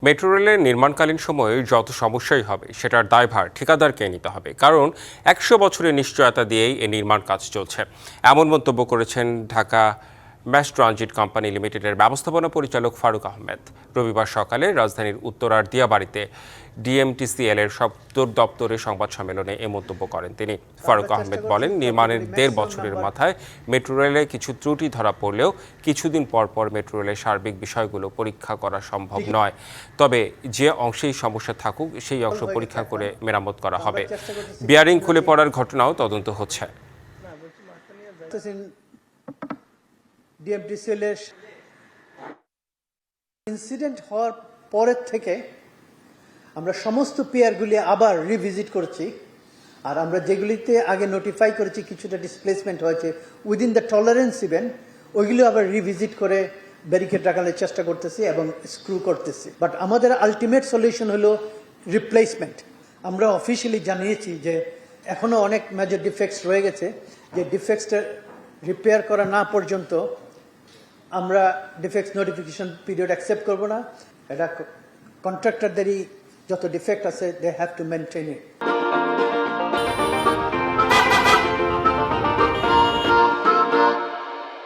Metro রেলের নির্মাণকালীন সময়ে যত সমস্যাই হবে সেটার দায়ভার ঠিকাদারকে নিতে হবে, কারণ ১০০ বছরের নিশ্চয়তা দিয়েই এ নির্মাণ কাজ চলছে। এমন মন্তব্য করেছেন ঢাকা ম্যাস ট্রানজিট কোম্পানি লিমিটেডের ব্যবস্থাপনা পরিচালক ফারুক আহমেদ। রবিবার সকালে রাজধানীর উত্তরার দিয়াবাড়িতে ডিএমটিসিএল এর সদর দপ্তরে সংবাদ সম্মেলনে এ মন্তব্য করেন তিনি। ফারুক আহমেদ বলেন, নির্মাণের ১.৫ বছরের মাথায় মেট্রো রেলে কিছু ত্রুটি ধরা পড়লেও কিছুদিন পর পর মেট্রো রেলের সার্বিক বিষয়গুলো পরীক্ষা করা সম্ভব নয়। তবে যে অংশেই সমস্যা থাকুক সেই অংশ পরীক্ষা করে মেরামত করা হবে। বিয়ারিং খুলে পড়ার ঘটনাও তদন্ত হচ্ছে। ডিএমটিসিএল এর ইনসিডেন্ট হওয়ার পরের থেকে আমরা সমস্ত পিয়ারগুলি আবার রিভিজিট করেছি, আর আমরা যেগুলিতে আগে নোটিফাই করেছি কিছুটা ডিসপ্লেসমেন্ট হয়েছে উইদিন দ্য টলারেন্স ইভেন, ওইগুলো আবার রিভিজিট করে ব্যারিকেড রাখানোর চেষ্টা করতেছি এবং স্ক্রু করতেছি। বাট আমাদের আলটিমেট সলিউশন হলো রিপ্লেসমেন্ট। আমরা অফিসিয়ালি জানিয়েছি যে এখনও অনেক মেজর ডিফেক্টস রয়ে গেছে, যে ডিফেক্টসটা রিপেয়ার করা না পর্যন্ত আমরা ডিফেক্টস নোটিফিকেশন পিরিয়ড অ্যাকসেপ্ট করব না। এটা কন্ট্রাক্টরদেরই যত ডিফেক্ট আছে, they have to maintain it.